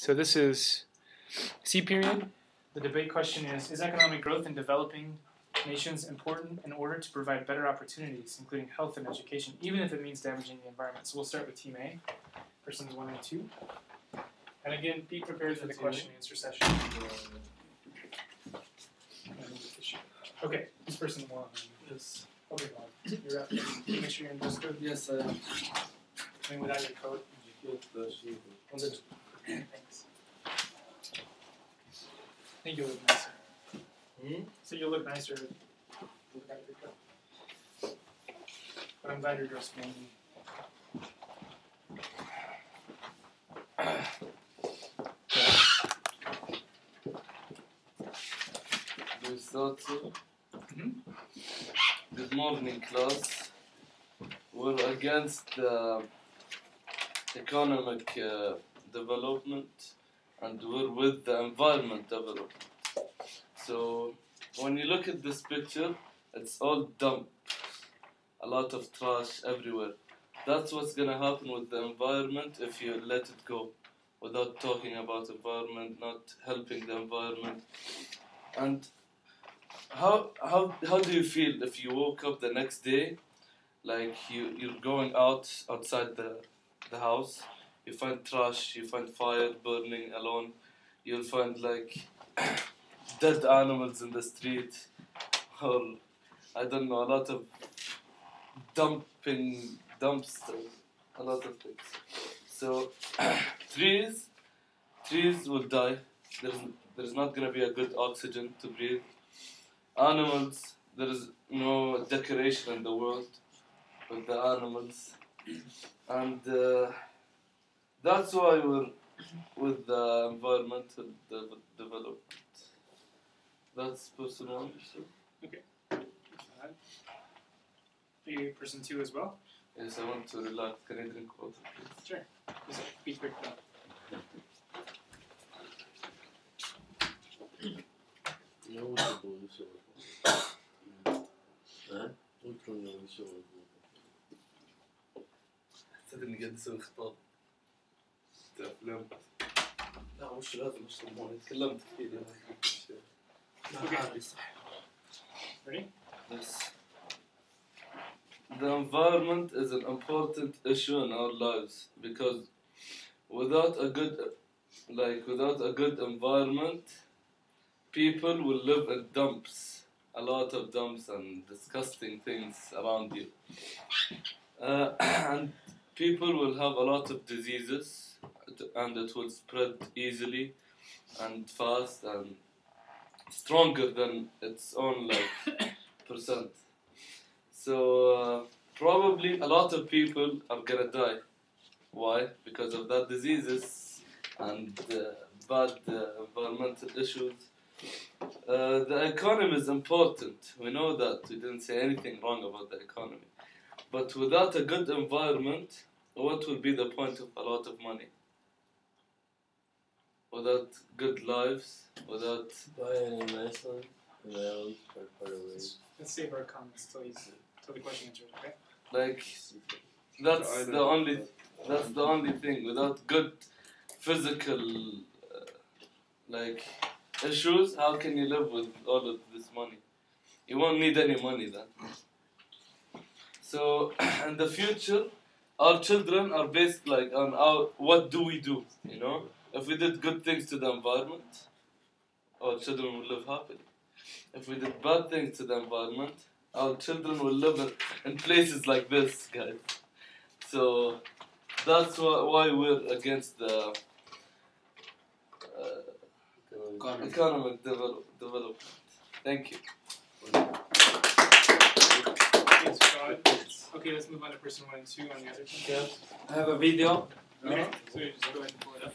So this is C period. The debate question is economic growth in developing nations important in order to provide better opportunities, including health and education, even if it means damaging the environment? So we'll start with Team A, persons 1 and 2. And again, be prepared for the question and answer session. Okay, this person 1. Yes. Okay, Bob. You're up. Make sure you're in dress code. Yes, I am. I mean, without your coat. Thanks. I think you'll look nicer. So you'll look nicer without your coat. But I'm glad you're dressed clean. Do you start, sir? Good morning, class. We're against economic development, and we're with the environment development. So when you look at this picture, it's all dump, a lot of trash everywhere. That's what's gonna happen with the environment if you let it go without talking about environment, not helping the environment. And how do you feel if you woke up the next day, like you're going outside the house, you find trash, you find fire burning alone, you'll find like dead animals in the street, or I don't know, a lot of dumpsters, a lot of things. So trees will die. There's not gonna be a good oxygen to breathe. Animals, there is no decoration in the world with the animals, and that's why we're with the environmental development. That's person 1. Okay. Are you person 2 as well? Yes, I want to relax. Can I drink water, please? Sure. Just be quick though. صدقني قاعد اسوي خطاب افلام. لا مش لازم اشرب مويه، تكلمت كثير يعني. لا عادي صح. Ready? Yes. The environment is an important issue in our lives because without a good environment, people will live in dumps, a lot of dumps and disgusting things around you, and people will have a lot of diseases, and it will spread easily and fast and stronger than its own percent. So probably a lot of people are gonna die. Why? Because of that diseases and bad environmental issues. The economy is important. We know that. We didn't say anything wrong about the economy. But without a good environment, what will be the point of a lot of money? Without good lives, without... Buy any medicine, around or part away. Let's save our comments till the question answers, okay? Like, that's the only thing. Without good physical issues, how can you live with all of this money? You won't need any money then. So in the future, our children are based on what do we do, you know? If we did good things to the environment, our children will live happily. If we did bad things to the environment, our children will live in places like this, guys. So that's why we're against the economic development. Thank you. Okay, let's move on to person 1 and 2 on the other team. Yes. I have a video. Okay, so you just go ahead and pull it up.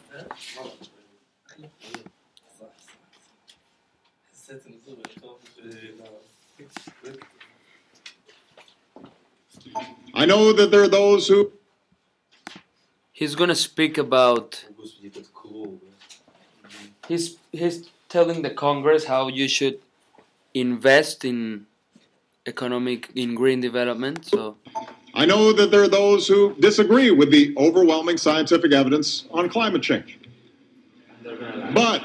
I know that there are those who... He's gonna speak about... He's telling the Congress how you should invest in green development, so... I know that there are those who disagree with the overwhelming scientific evidence on climate change. But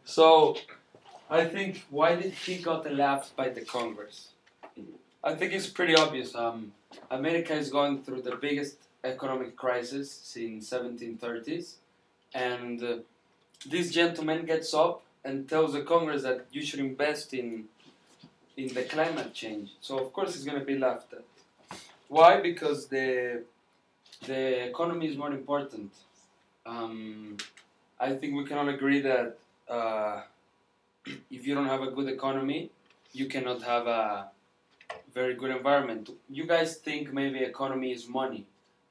So, I think, why did he got laughed by the Congress? I think it's pretty obvious. America is going through the biggest economic crisis since 1730s, and this gentleman gets up and tells the Congress that you should invest in the climate change. So of course he's going to be laughed at. Why? Because the economy is more important. I think we can all agree that if you don't have a good economy, you cannot have a very good environment. You guys think maybe economy is money,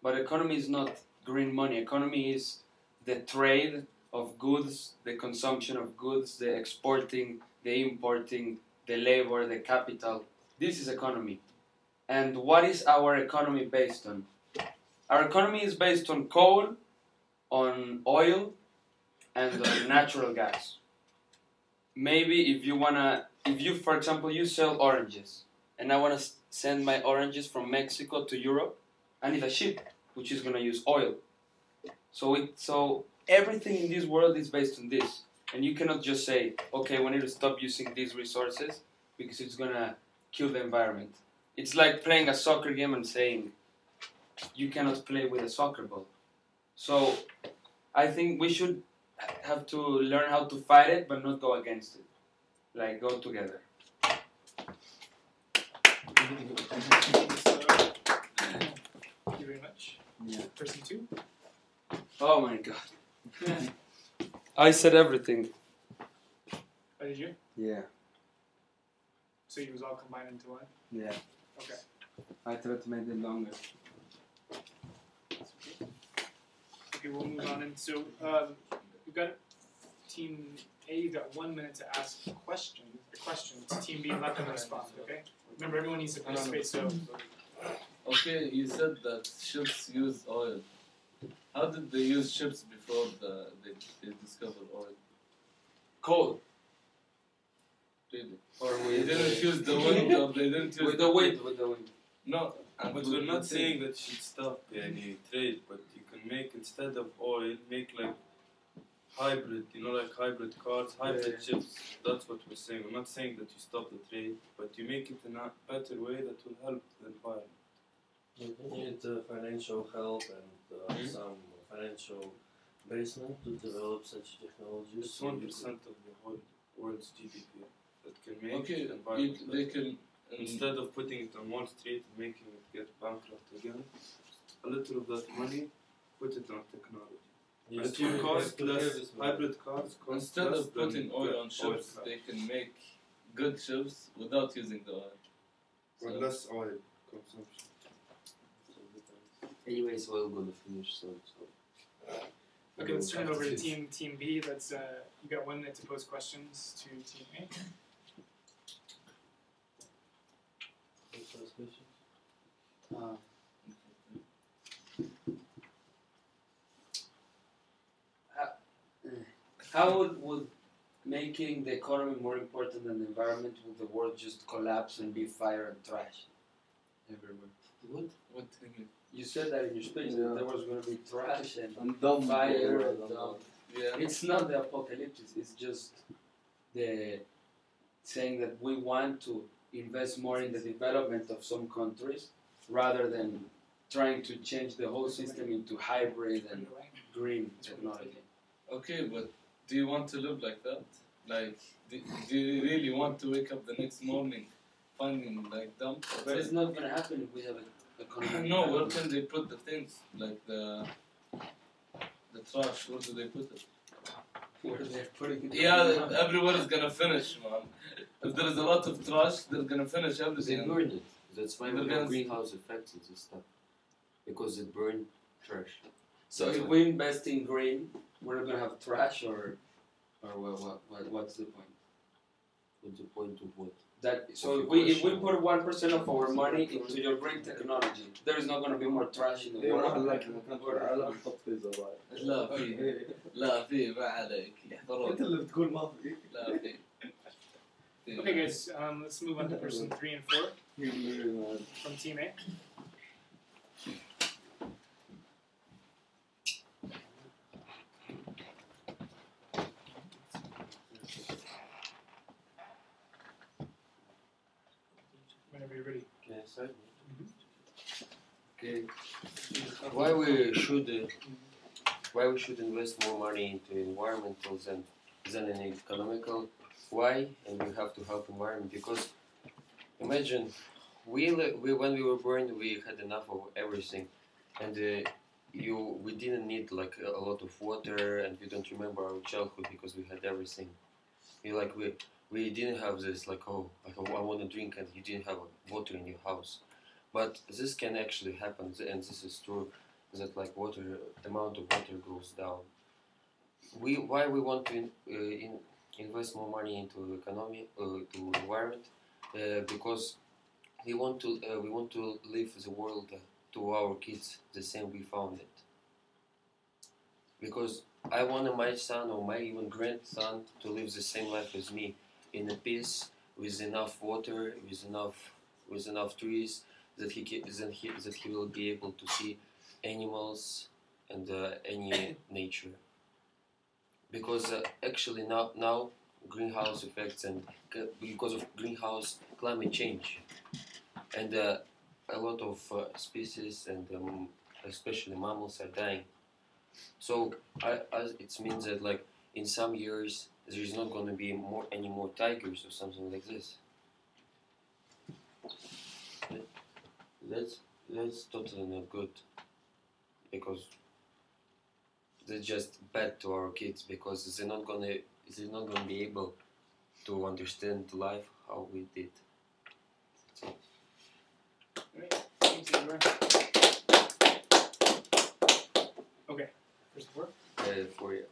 but economy is not green money. Economy is the trade of goods, the consumption of goods, the exporting, the importing, the labor, the capital. This is economy. And what is our economy based on? Our economy is based on coal, on oil, and on natural gas. Maybe if you, for example, you sell oranges, and I want to send my oranges from Mexico to Europe, I need a ship, which is going to use oil. So everything in this world is based on this. And you cannot just say, okay, we need to stop using these resources because it's going to kill the environment. It's like playing a soccer game and saying, you cannot play with a soccer ball. So I think we should have to learn how to fight it, but not go against it. Like, go together. Thank you very much. Yeah. Person 2. Oh my god. I said everything. Oh, did you? Yeah. So it was all combined into one? Yeah. Okay. I tried to make it longer. Okay, we'll move on. And so we've got Team A, you've got 1 minute to ask questions. Team B, let them respond, okay? Remember, everyone needs to participate, so... Okay, you said that ships use oil. How did they use ships before they discovered oil? Cold. Really? Or They didn't use the wind, or they didn't use with the wind. No, But we're not saying that you should stop any trade, but you can make, instead of oil, make like hybrid, like hybrid cars, hybrid chips. That's what we're saying. We're not saying that you stop the trade, but you make it in a better way that will help the environment. You need financial help and some financial basement to develop such technologies. It's 1% of the whole world's GDP that can make Okay, the environment they better. can. Instead of putting it on Wall Street and making it get bankrupt again, a little of that money, put it on technology. Yes, It will cost less. Hybrid cars cost Instead less of putting than oil on oil ships, cars. they can make good ships without using the oil. Or So- less oil consumption. Anyways, oil gonna finish soon, so. Okay, let's turn it over to Team B. Let's, you got 1 minute to pose questions to Team A. How would making the economy more important than the environment, would the world just collapse and be fire and trash everywhere? What do you mean? You said that in your speech, Yeah. that there was going to be trash and dumb fire and dumb. Yeah. It's not the apocalypse, it's just the saying that we want to invest more in the development of some countries rather than trying to change the whole system into hybrid and green technology. Okay, but do you want to live like that? Like, do you really want to wake up the next morning finding like dump? But it's not going to happen if we have an economy. No, where can they put the things? Like the trash, where do they put it? Where they're putting it. Yeah, everywhere is gonna finish, man. If there is a lot of trash, they're gonna finish They everything. burn it. That's why we They're have gonna- greenhouse effects and stuff. Because it burn trash. So if we invest in green, we're not going to have trash or what's the point? What's the point of what? That so if we put 1% of our money into your green technology, there is not going to be more trash in the world. لا في لا في ما عليك يحضرون اللي بتقول ما في. لا في. Okay, guys, let's move on to person 3 and 4 from Team A. Whenever you're ready. Can I start? Okay. Why we should invest more money into environmental than in economical? Why? And we have to help environment because imagine when we were born we had enough of everything, and we didn't need like a lot of water, and we don't remember our childhood because we had everything. We didn't have this like I want to drink and you didn't have water in your house. But this can actually happen, and this is true, that like amount of water goes down. Why we want to invest more money into economy, to environment, because we want to leave the world to our kids the same we found it. Because I want my son or my even grandson to live the same life as me, in a peace, with enough water, with enough trees, that he will be able to see animals and any nature. Because actually now greenhouse effects and because of greenhouse climate change, and a lot of species and especially mammals are dying. So it means that like in some years there is not going to be any more tigers or something like this. That's totally not good, because that's just bad to our kids, because they're not gonna be able to understand life how we did. So. Right. Thanks, Igor. Okay. First four. For you.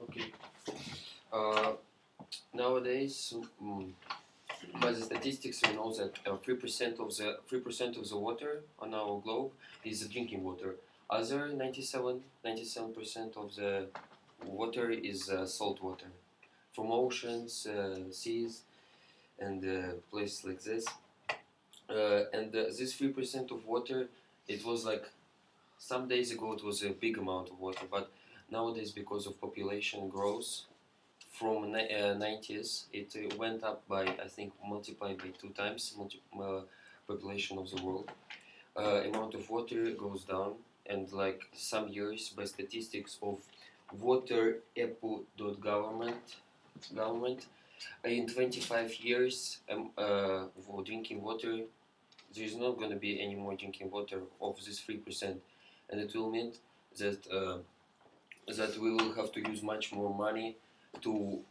Okay. Nowadays, by the statistics, we know that 3% of the water on our globe is drinking water. Other 97% of the water is salt water, from oceans, seas, and places like this. And this 3% of water, it was like some days ago it was a big amount of water, but nowadays because of population growth, from 90s it went up by, I think, multiplied by 2 times population of the world. Amount of water goes down, and like some years, by statistics of government, in 25 years for drinking water, there is not going to be any more drinking water of this 3%, and it will mean that that we will have to use much more money to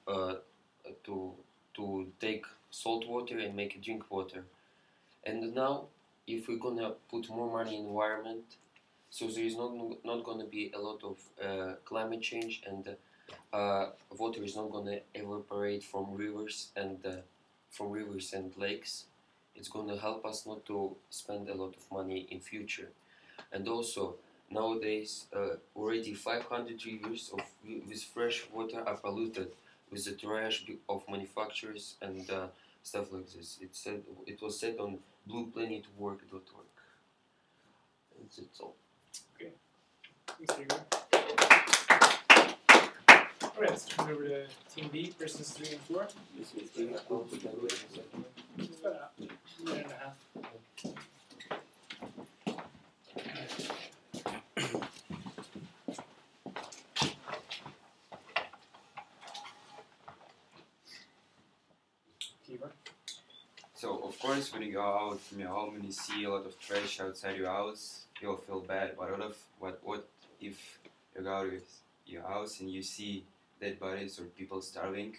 take salt water and make it drink water. And now, if we're gonna put more money in environment, so there is not gonna be a lot of climate change, and water is not gonna evaporate from rivers and lakes. It's gonna help us not to spend a lot of money in future. And also, nowadays, already 500 rivers with fresh water are polluted with the trash of manufacturers and stuff like this. It was said on blueplanetwork.org. That's all. Okay. Thanks, Igor. Alright, let's turn it over to Team B, persons 3 and 4. It's about a minute and a half. So of course, when you go out from your home and you see a lot of trash outside your house, you'll feel bad. But what if you go out of your house and you see dead bodies or people starving?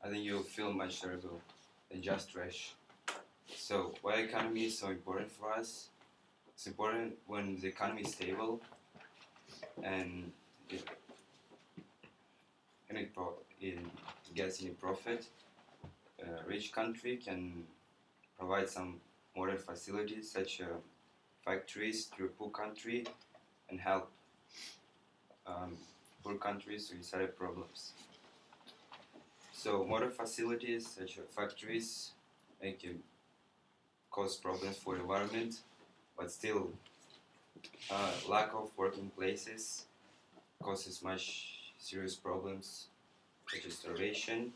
I think you'll feel much terrible than just trash. So why economy is so important for us? It's important when the economy is stable and it gets any profit. A rich country can provide some modern facilities such as factories to a poor country and help poor countries with other problems. So modern facilities such as factories can cause problems for the environment, but still lack of working places causes much serious problems such as starvation,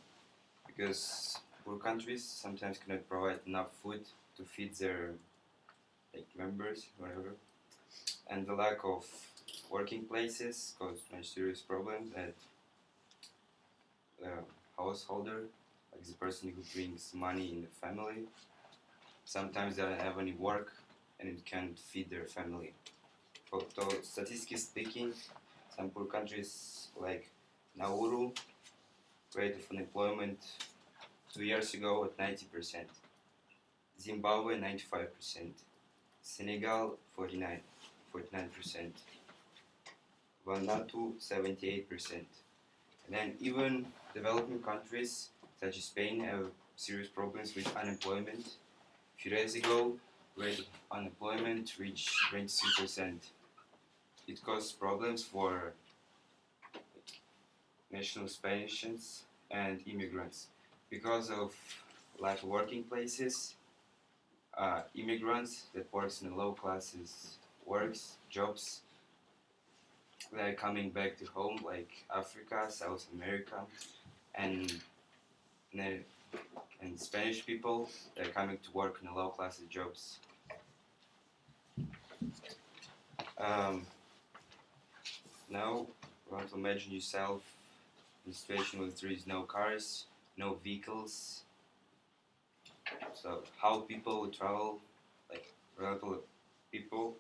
because poor countries sometimes cannot provide enough food to feed their members, whatever, and the lack of working places causes much serious problems. And householder, like the person who brings money in the family, sometimes they don't have any work and it can't feed their family. So, statistically speaking, some poor countries like Nauru rate of unemployment 2 years ago at 90%, Zimbabwe 95%, Senegal 49%, Vanuatu 78%, and then even developing countries such as Spain have serious problems with unemployment. A few days ago, rate of unemployment reached 23%. It caused problems for national Spaniards and immigrants. Because of lack of working places, immigrants that works in the low classes jobs, they're coming back to home, like Africa, South America, and Spanish people, they're coming to work in the low classes jobs. Now, you want to imagine yourself in a situation where there is no cars, no vehicles. So how people would travel, like relative people,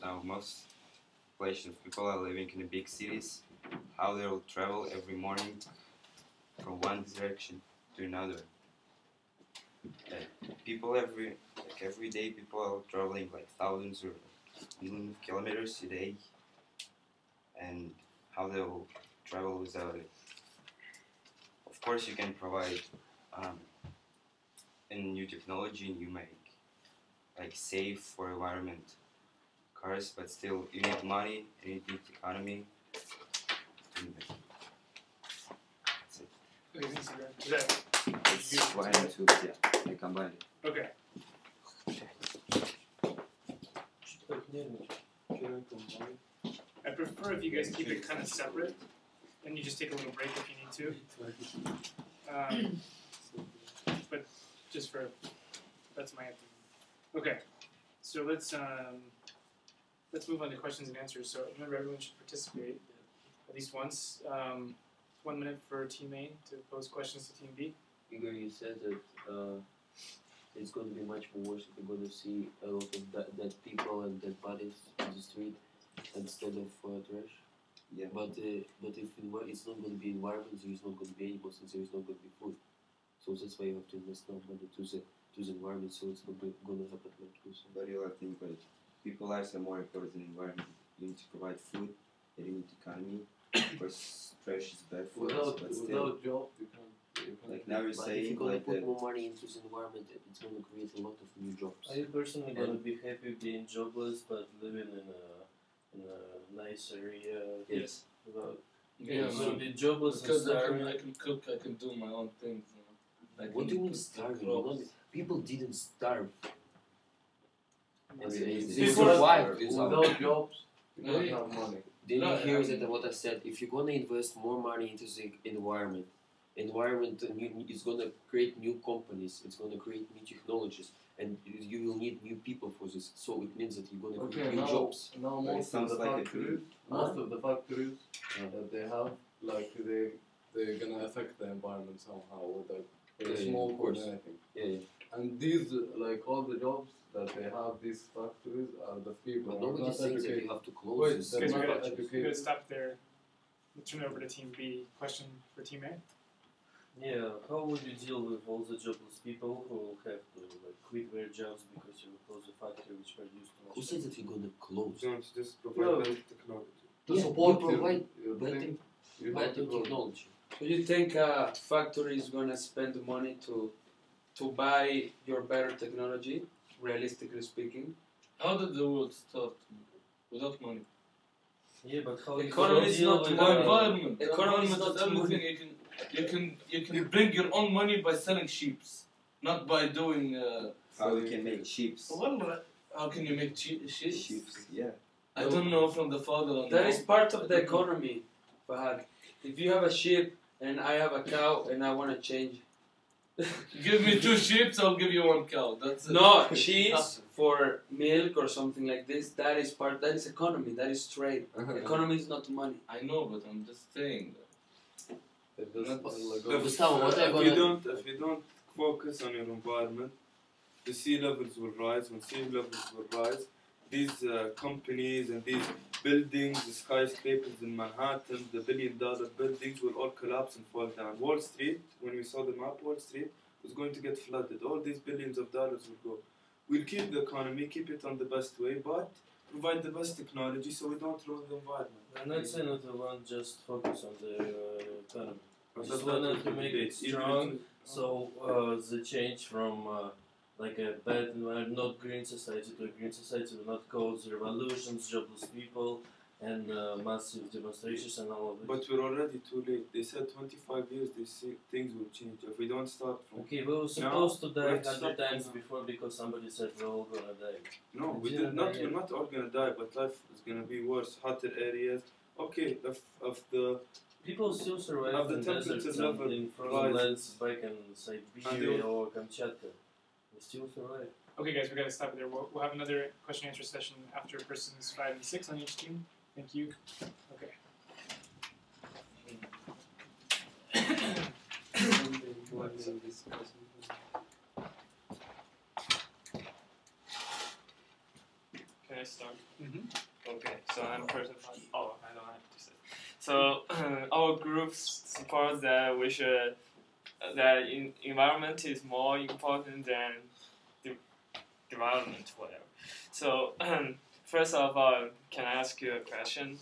now most population of people are living in the big cities, how they will travel every morning from one direction to another. People every day people are traveling like thousands or millions of kilometers a day, and how they will travel without it. Of course, you can provide a new technology, and you make like safe for environment cars, but still you need money, you need economy. That's it. Okay, thanks, Ibrahim. Is that It's why I combined it. okay? I prefer if you guys keep it kind of separate, and you just take a little break if you need to. But just for that's my opinion. Okay, so let's move on to questions and answers. So remember, everyone should participate at least once. 1 minute for Team A to pose questions to Team B. Igor, you said that it's going to be much more worse if you're going to see a lot of dead people and dead bodies on the street instead of trash. Yeah. But if it's not going to be environment, there is not going to be animals and there is not going to be food. So that's why you have to invest now money to the environment, so it's not going to happen like this. But you have to think about it. People's lives are more important than the environment. You need to provide food, you need economy. Of course, trash is bad for us, but still. Without job, you can't. Like now you're But saying, if you're going like to put that. more money into the environment, it's going to create a lot of new jobs. Are you personally going to be happy being jobless but living in a nice area? Yes. Without, Yeah, so man. be jobless and Because starving. I can cook, I can do my own things. You know? What do you mean put the starving? crops. People didn't starve. They Before- survive without Without jobs, you Yeah, don't yeah. have money. Did No, you hear I mean- that what I said? If you're gonna invest more money into the environment is gonna create new companies. It's gonna create new technologies, and you will need new people for this. So it means that you're gonna create Okay, new now, jobs. now But it most of sounds the like a factories, most of the factories that they have, like they're gonna affect the environment somehow with like Yeah, smoke of or course. anything. Yeah. And these, like all the jobs that they have, these factories are the people But who are nobody not thinks that educated. you have to close Wait, this. they're Guys, not we gotta educated. stop there. We'll turn it over to Team B. Question for Team A. Yeah, how would you deal with all the jobless people who have to like quit their jobs because you close a factory which produced too much? Who said that you're gonna close? Just Yeah. provide better technology. To Yeah, support you provide you better- think you have Better to close. technology. So you think a factory is gonna spend money to buy your better technology, realistically speaking? How did the world start without money? Yeah, but how Economy is not The money. environment. The Economy is environment is not everything. You can bring your own money by selling sheeps, not by doing. How we can make sheeps. Well, how can you make sheeps? Sheeps, yeah. I don't know from the father. That is part of the economy, Fahad. If you have a sheep and I have a cow and I want to change. Give me 2 sheep, I'll give you 1 cow. That's it. No, cheese for milk or something like this, that is economy, that is trade. Economy is not money. I know, but I'm just saying. Gustavo, what are you gonna... If you don't focus on your environment, the sea levels will rise. When sea levels will rise, these companies and these buildings, the skyscrapers in Manhattan, the billion-dollar buildings will all collapse and fall down. Wall Street, when we saw the map, Wall Street was going to get flooded. All these billions of dollars will go. We'll keep the economy, keep it on the best way, but provide the best technology so we don't ruin the environment. I'm not saying that I want just focus on the economy. But Just that's not wanted what to we make debate. it strong, so the change from like a bad environment, not green society to a green society will not cause revolutions, jobless people, and massive demonstrations and all of it. But we're already too late. They said 25 years, they say things will change. If we don't start from... Okay, we were supposed to die 100 times before because somebody said we're all gonna die. No, we did not. We're not all gonna die, but life is gonna be worse. Hotter areas. Okay, if the People still survive Of the in deserts temperature and level in frozen rises. lands back in Siberia or Kamchatka. They still survive. Okay, guys, we gotta stop it there. We'll have another question and answer session after persons 5 and 6 on each team. Thank you. Okay. Can I start? Mm-hmm. Okay, so I'm person 5. Oh, I don't have to say. So our group supports that we should that environment is more important than development, whatever. So first of all, can I ask you a question?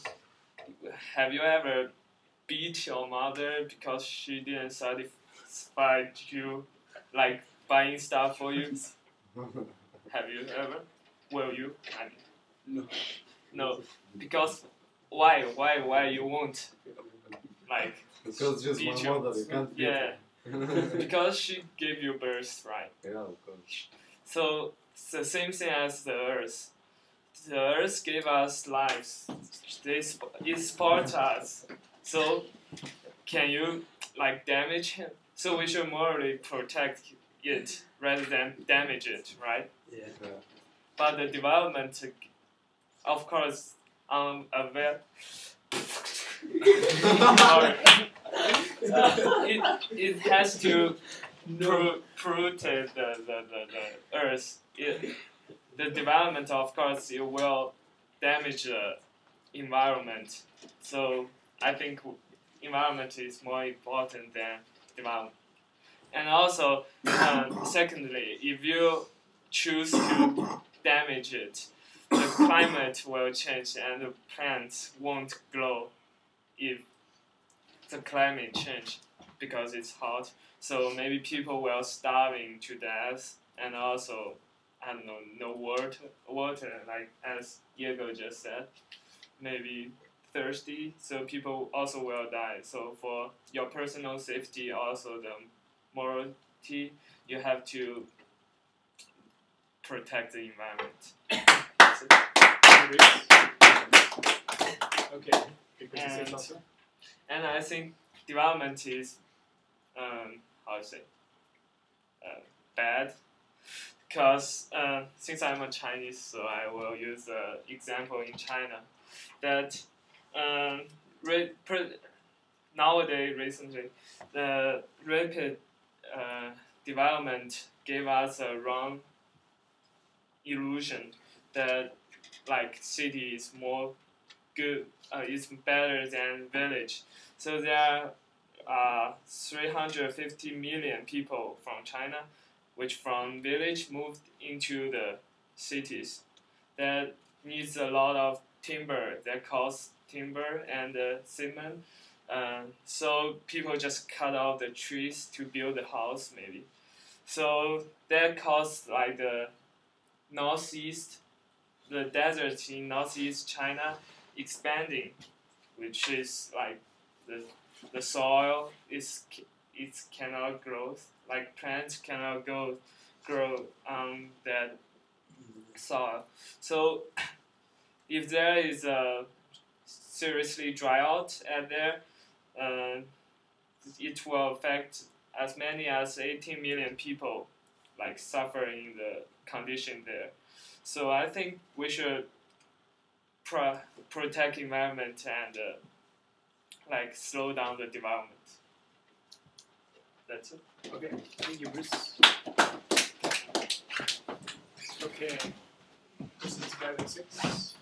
Have you ever beat your mother because she didn't satisfy you, like buying stuff for you? Have you ever? Will you? I mean, no. Because why you won't like Because just beat my your mother, you can't beat yeah her. because she gave you birth, right? Yeah, of course. So it's the same thing as the earth. The earth gave us lives. It supports us. So can you like damage him? So we should morally protect it rather than damage it, right? Yeah. But the development, of course, aware. it has to protect the earth. The development, of course, it will damage the environment. So I think environment is more important than development. And also, secondly, if you choose to damage it, the climate will change and the plants won't grow if the climate change because it's hot. So maybe people will starving to death, and also I don't know, no water like as Diego just said, maybe thirsty. So people also will die. So for your personal safety, also the morality, you have to protect the environment. Okay. Big person says also. And I think development is, how to say, bad. Because since I'm a Chinese, so I will use an example in China that nowadays, recently, the rapid development gave us a wrong illusion that like city is more good, is better than village. So there are 350 million people from China, which from village moved into the cities. That needs a lot of timber, that costs timber and cement. So people just cut off the trees to build a house maybe. So that costs like the northeast, the desert in northeast China expanding, which is like the soil it cannot grow, like plants cannot grow on that soil. So if there is a seriously dry out at there, it will affect as many as 18 million people, like suffering the condition there. So I think we should protect environment and like slow down the development. That's it. Okay, thank you, Bruce. Okay, questions 5 and 6.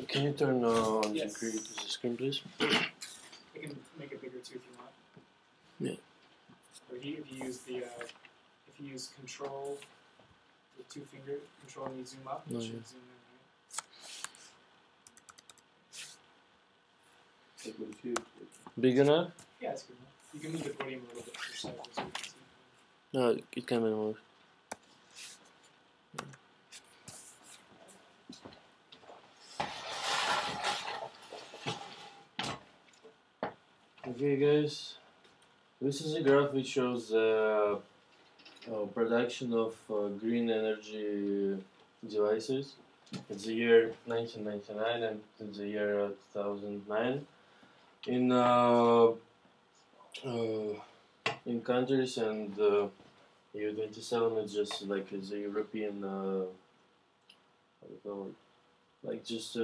Can you turn on Yes. the screen, please? I can make it bigger too if you want. Yeah. Or if you use control with 2 finger control and you zoom up, Oh, it should yeah. zoom in, right? Big enough? Yeah, it's good enough. You can move the podium a little bit to your side so you can see. No, it can be moved. Okay, guys. This is a graph which shows production of green energy devices. It's the year 1999 and it's the year 2009. In countries, and year 27 is just like it's a European how do you call it? Like just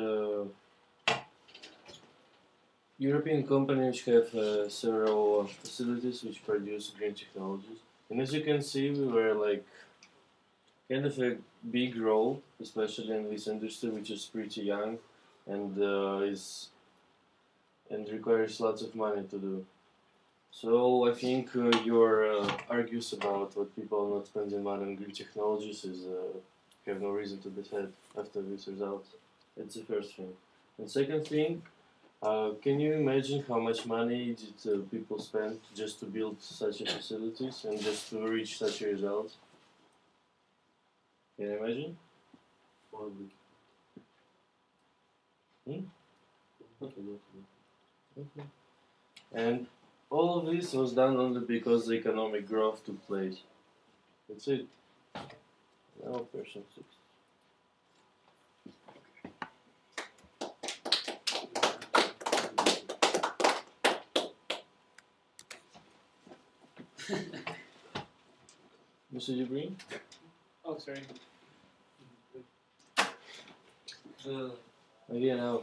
European companies which have several facilities which produce green technologies. And as you can see, we were like kind of a big role, especially in this industry, which is pretty young and requires lots of money to do. So I think your argues about what people are not spending money on green technologies is have no reason to be said after this result. That's the first thing. And second thing, can you imagine how much money did people spend just to build such a facilities and just to reach such a result? Can you imagine? Okay. And all of this was done only because the economic growth took place. That's it. Now question 6. Mr. Jibrin? Oh, sorry. Okay, now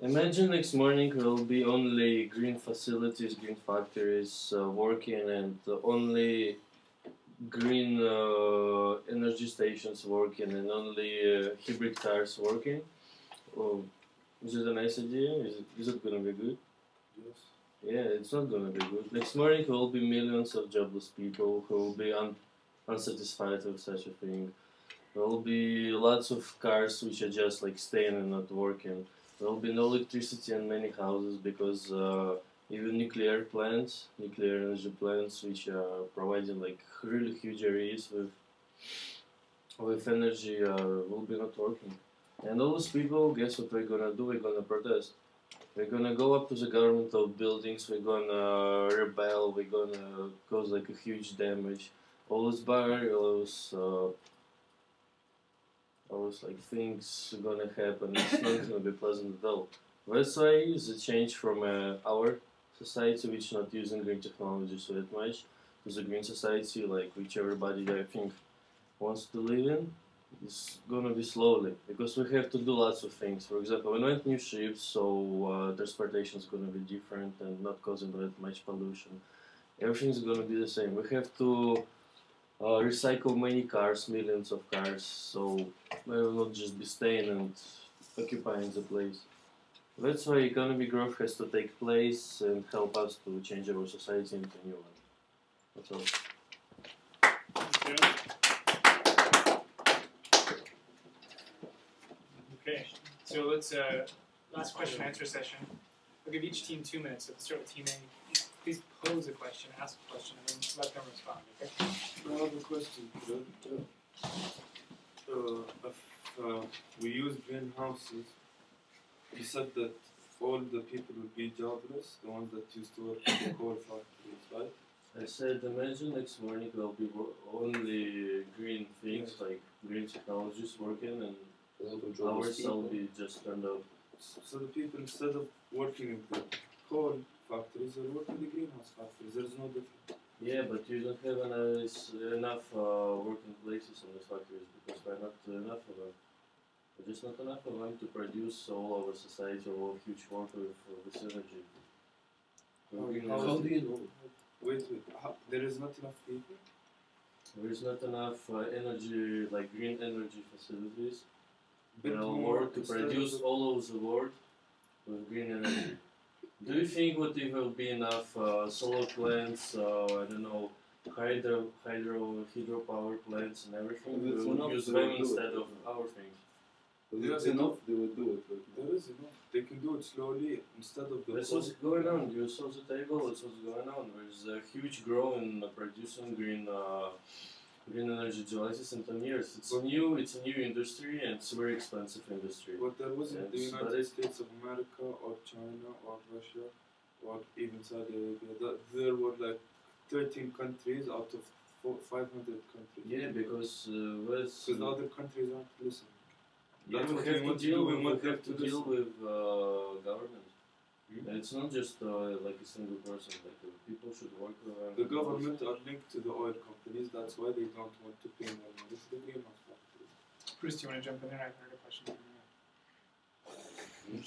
imagine next morning will be only green facilities, green factories working, and only green energy stations working, and only hybrid cars working. Oh, is it a nice idea? Is it gonna be good? Yes. Yeah, it's not gonna be good. Next morning will be millions of jobless people who will be unsatisfied with such a thing. There will be lots of cars which are just like staying and not working. There will be no electricity in many houses because even nuclear energy plants, which are providing like really huge areas with energy, will be not working. And all those people, guess what we're gonna do? We're gonna protest. We're gonna go up to the government of buildings. We're gonna rebel. We're gonna cause like a huge damage. All those like things are gonna happen. It's not gonna be pleasant at all. That's why the change from our society, which not using green technology so that much, to the green society, like which everybody I think wants to live in, is gonna be slowly because we have to do lots of things. For example, we want new ships, so transportation is gonna be different and not causing that much pollution. Everything's gonna be the same. We have to recycle many cars, millions of cars, so we will not just be staying and occupying the place. That's why economic growth has to take place and help us to change our society into a new one. That's all. Thank you. Okay, so let's last question answer session. I'll give each team 2 minutes. So let's start with Team A. Please pose a question, ask a question, and then let them respond. Okay. I have a question. If we use greenhouses, you said that all the people will be jobless, the ones that used to work in the coal factories, right? I said imagine next morning there'll be only green things like green technologies working and ours will be just turned off. So the people, instead of working in the coal factories, they work in the greenhouse factories. There's no difference. Yeah, but you don't have enough working places in the factories because there are not enough of them. There's just not enough of them to produce all our society or huge quantity for this energy. How do you know? Wait. There is not enough people? There is not enough energy, like green energy facilities. Bit More to produce all over the world with green energy. Do you think what if will be enough solar plants, I don't know, hydropower plants and everything? If We it's will enough, use they them will do instead it. of our things. If there's enough, they will do it. There is enough. They can do it slowly instead of the That's what's going on. You saw the table. That's what's going on. There's a huge growth in producing green energy devices in 10 years. It's a new industry and it's a very expensive industry. But there wasn't the Yes, United States of America or China or Russia or even Saudi Arabia. There were like 13 countries out of 500 countries. Yeah, because the other countries aren't listening. Yeah, That's we what have we to want to deal. do. We We want them have to to deal listen. with government. And it's not just like a single person. Like people should work. The government are linked to the oil companies. That's why they don't want to pay more money to the greenhouse factories. Bruce, do you want to jump in there? I've heard a question from you.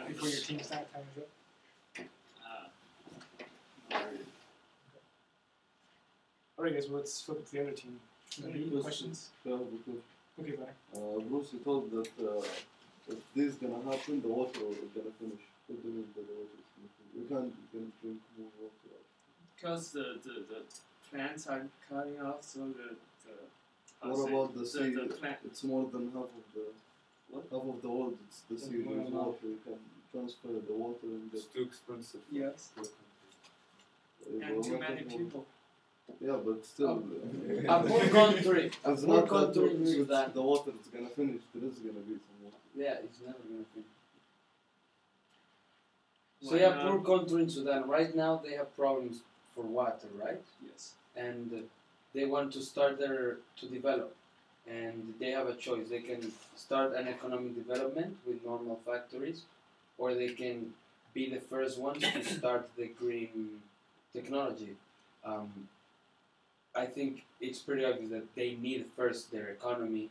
Before your team's time is up. Alright guys, well, let's flip it to the other team. Any questions? Yeah, because Okay, buddy. Bruce, you told that if this is gonna happen, the water is gonna finish. What do you mean by the water is gonna finish? We can't drink more water. Because the plants are cutting off, so What about the sea? the plant. It's more than half of the world. It's the sea. There's water. You can transfer the water and It's too expensive. Yes. And too many people. Yeah, but still. A poor country. It's A poor not country in that Sudan. the water is gonna finish. There is gonna be some water. Yeah, it's never gonna finish. So Why yeah, not? poor country in Sudan. Right now they have problems for water, right? Yes. And they want to start to develop, and they have a choice. They can start an economic development with normal factories, or they can be the first ones to start the green technology. I think it's pretty obvious that they need first their economy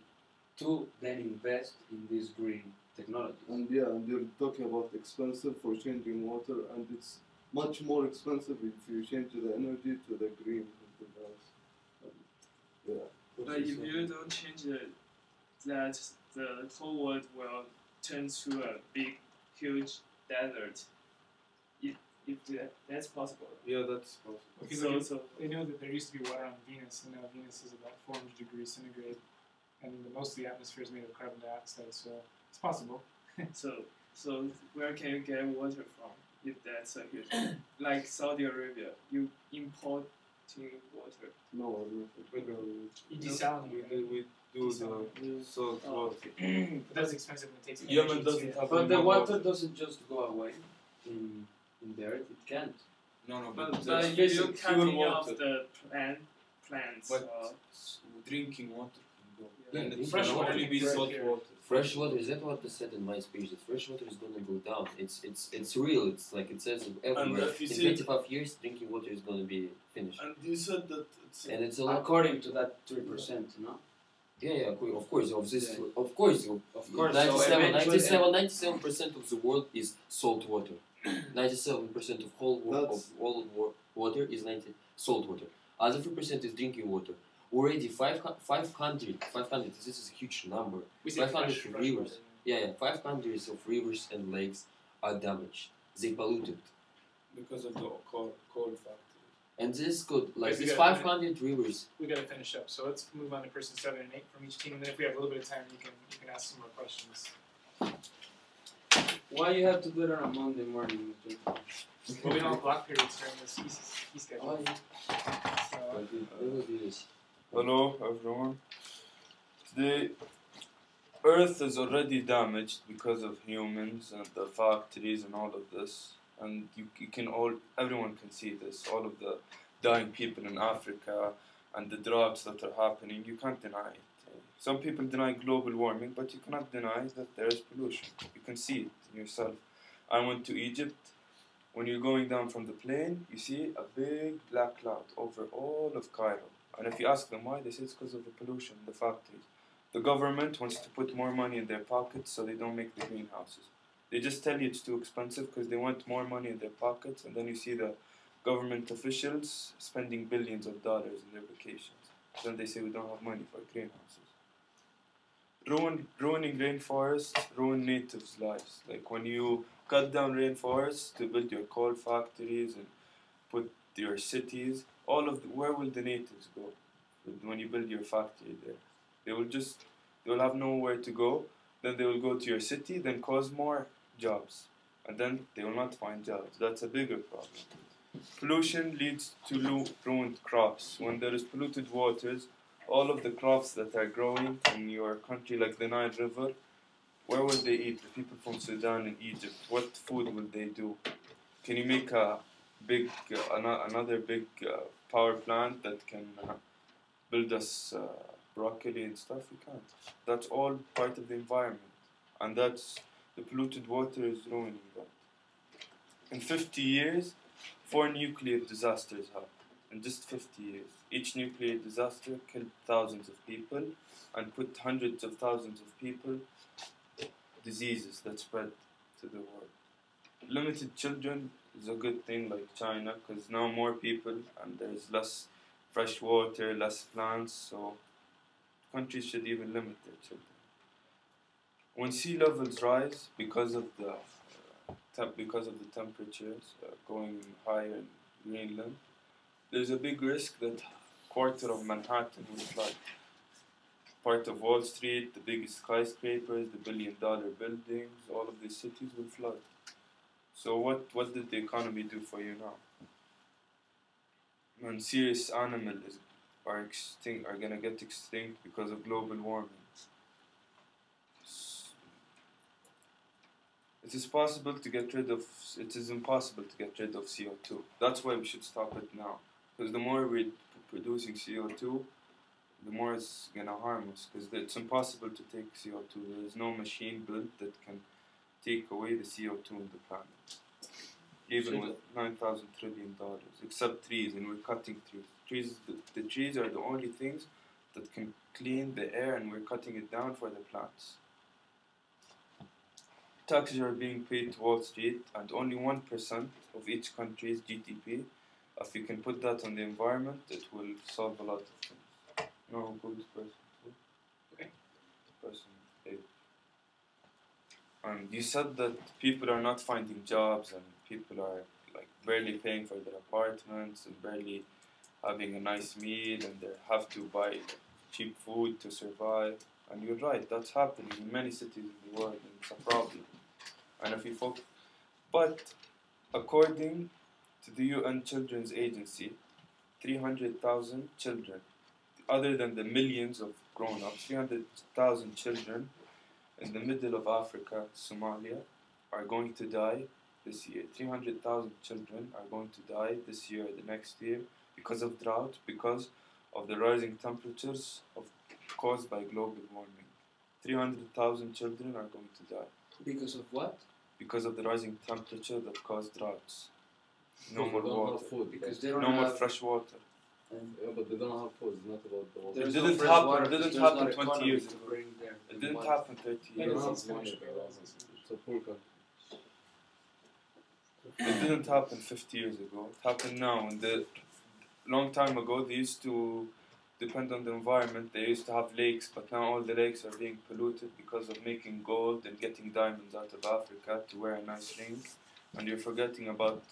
to then invest in these green technologies. And yeah, and you're talking about expensive for changing water, and it's much more expensive if you change the energy to the green. Yeah. But if you don't change it, that the whole world will turn to a big, huge desert. If that's possible. Yeah, that's possible. Okay, So they know that there used to be water on Venus, and now Venus is about 400 degrees centigrade, and most of the atmosphere is made of carbon dioxide, so it's possible. so where can you get water from if that's a huge like Saudi Arabia, you importing water. No, I don't think. You desalinate. We do the salt water. But that's expensive and it takes energy. Yemen doesn't have But the any water doesn't just go away in the earth. It can't. No, But that's you're pure cutting off water. the plants. But drinking water can go. Yeah, Then it fresh can water only be can salt break water. Fresh water, is that what they said in my speech? That fresh water is gonna go down. It's real. It's like it says everywhere. if you In see- 25 years, drinking water is gonna be finished. And you said that it's And it's a lot. According to that 3%, no? Yeah, of course. Of this, Yeah. of course. Of course. 97% of the world is salt water. 97% of all water is salt water. Other 3% is drinking water. Already 500. This is a huge number. We say 500 fresh rivers. water. Yeah, 500 of rivers and lakes are damaged. They polluted. because of the coal factory. And this could, like, Guys, we these gotta 500 rivers. We gotta finish up, so let's move on to person 7 and 8 from each team, and then if we have a little bit of time, you can ask some more questions. Why you have to do it on a Monday morning? Well, we don't have block periods during this ski schedule. Hello, everyone. Today, Earth is already damaged because of humans and the factories and all of this. And everyone can see this. All of the dying people in Africa and the droughts that are happening, you can't deny it. Some people deny global warming, but you cannot deny that there is pollution. You can see it yourself. I went to Egypt. When you're going down from the plane, you see a big black cloud over all of Cairo. And if you ask them why, they say it's because of the pollution in the factories. The government wants to put more money in their pockets so they don't make the greenhouses. They just tell you it's too expensive because they want more money in their pockets, and then you see the government officials spending billions of dollars in their vacations. Then they say we don't have money for greenhouses. Ruining rainforests ruin natives' lives. Like when you cut down rainforests to build your coal factories and put your cities, where will the natives go when you build your factory there? They will have nowhere to go. Then they will go to your city, then cause more jobs, and then they will not find jobs. That's a bigger problem. Pollution leads to ruined crops. When there is polluted waters, all of the crops that are growing in your country, like the Nile River, where will they eat? The people from Sudan and Egypt, what food will they do? Can you make a big, another big power plant that can build us broccoli and stuff? We can't. That's all part of the environment, and that's the polluted water is ruining that. In 50 years, 4 nuclear disasters happened. In just 50 years, each nuclear disaster killed thousands of people and put hundreds of thousands of people diseases that spread to the world. Limited children is a good thing, like China, because now more people and there's less fresh water, less plants, so countries should even limit their children. When sea levels rise because of the temperatures going higher in Greenland, there's a big risk that quarter of Manhattan will flood. Part of Wall Street, the biggest skyscrapers, the billion-dollar buildings, all of these cities will flood. So what did the economy do for you now? When serious animals are gonna get extinct because of global warming. It is impossible to get rid of CO2. That's why we should stop it now. Because the more we're producing CO2, the more it's gonna harm us. Because it's impossible to take CO2. There is no machine built that can take away the CO2 in the planet. Even with $9,000 trillion, except trees, and we're cutting trees. The trees are the only things that can clean the air, and we're cutting it down for the plants. Taxes are being paid to Wall Street, and only 1% of each country's GDP. If you can put that on the environment, it will solve a lot of things. No, good person. Okay. Person A. And you said that people are not finding jobs, and people are like barely paying for their apartments and barely having a nice meal, and they have to buy cheap food to survive. And you're right, that's happening in many cities in the world, and it's a problem. And if you focus, but according to the UN Children's Agency, 300,000 children, other than the millions of grown-ups, 300,000 children in the middle of Africa, Somalia, are going to die this year. 300,000 children are going to die this year, the next year, because of drought, because of the rising temperatures caused by global warming. 300,000 children are going to die. Because of what? Because of the rising temperature that caused droughts. No more water. Food. Because they don't No more have fresh water. Yeah, but they don't have food. It's not about the water. It There's didn't no happen. water, It didn't there's happen not 20 economy years to ago. bring there. It didn't Water. happen 30 Yeah, years it's ago. Spanish people. It's a poor country. It didn't happen 50 years ago. It happened now. And the long time ago, they used to depend on the environment. They used to have lakes, but now all the lakes are being polluted because of making gold and getting diamonds out of Africa to wear a nice ring. And you're forgetting about,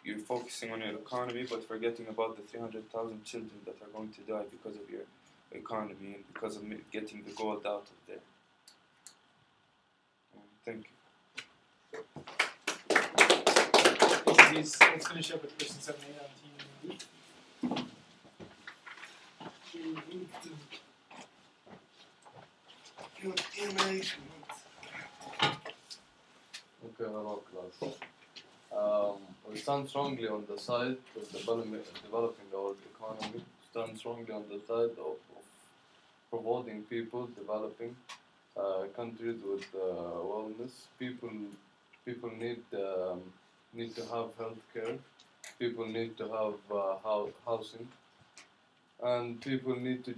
you're focusing on your economy, but forgetting about the 300,000 children that are going to die because of your economy and because of getting the gold out of there. Thank you. let's finish up with question 7 8 on team B. Okay, hello class. We stand strongly on the side of developing our economy, stand strongly on the side of promoting people, developing countries with wellness. People need to have health care. People need to have housing, and people need to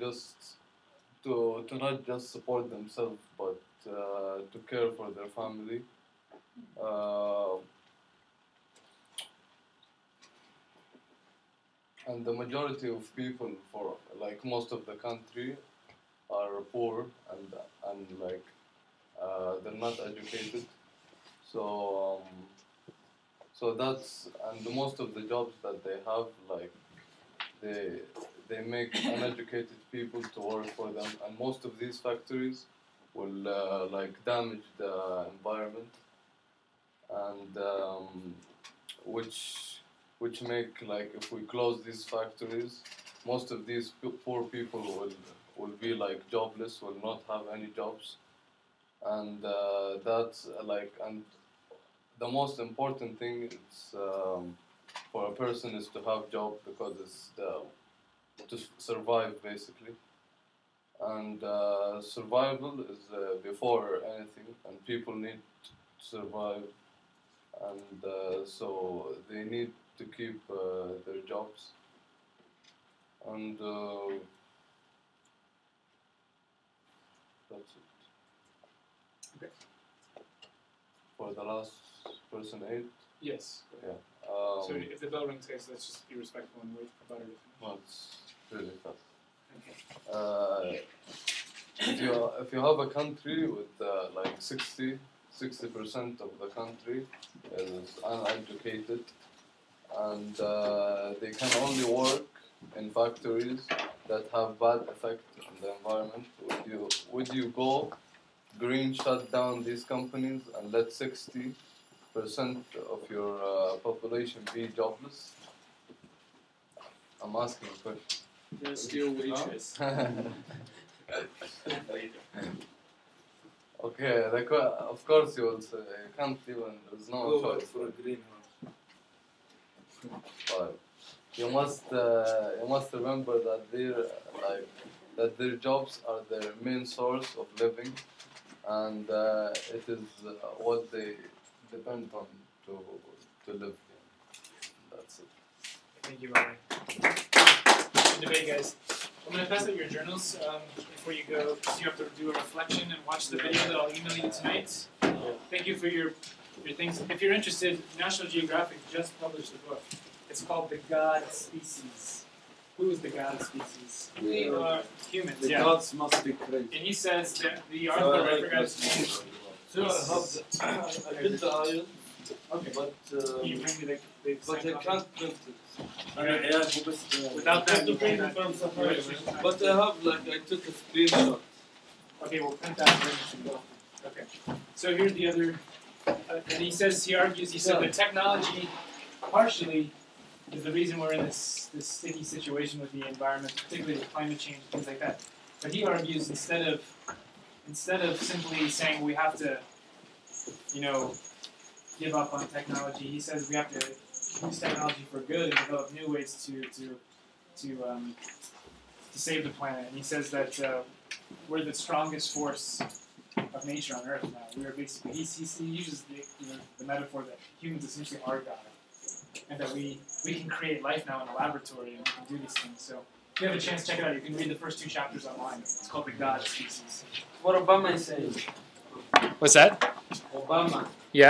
not just support themselves, but to care for their family. And the majority of people, for like most of the country, are poor and like they're not educated. So that's, and most of the jobs that they have, like they make uneducated people to work for them, and most of these factories will like damage the environment, and which make, like, if we close these factories, most of these poor people will be like jobless, will not have any jobs, and that's like, and the most important thing is for a person is to have job, because it's to survive basically, and survival is before anything, and people need to survive, and so they need to keep their jobs, and that's it. Okay. For the last person 8. Yes. Yeah. So if the bell rings, guys, let's just be respectful and wait for butter to finish. Well, it's really fast. Okay. If you have a country with like 60% of the country is uneducated, and they can only work in factories that have bad effect on the environment, would you go green, shut down these companies, and let 60% of your population be jobless? I'm asking a question. You're still waitress. Okay, of course you will say, you can't even, there's no Go choice. for a greenhouse. But you must remember that their jobs are their main source of living, and it is what they depend on to live. That's it. Thank you, Robert. Debate, guys. I'm going to pass out your journals before you go, because you have to do a reflection and watch the video that I'll email you tonight. Thank you for your things. If you're interested, National Geographic just published a book. It's called The God Species. Who is the God species? We are humans. The gods must be crazy. And he says that the author, I forgot his name. So I did the iron. Okay. But Can you bring me the but I can't print it. Without that, you can't. But I have, like, I took a screenshot. Okay, we'll print that and bring it to you. Okay. So here's the other, and he argues, he said that technology partially is the reason we're in this sticky situation with the environment, particularly with climate change and things like that. But he argues instead of simply saying we have to, give up on technology, he says we have to use technology for good and develop new ways to save the planet. And he says that we're the strongest force of nature on Earth now. We are basically, he uses the metaphor that humans essentially are God, and that we can create life now in a laboratory and we can do these things. So if you have a chance, check it out. You can read the first 2 chapters online. It's called The God Species. What Obama is saying. What's that? Obama. Yeah.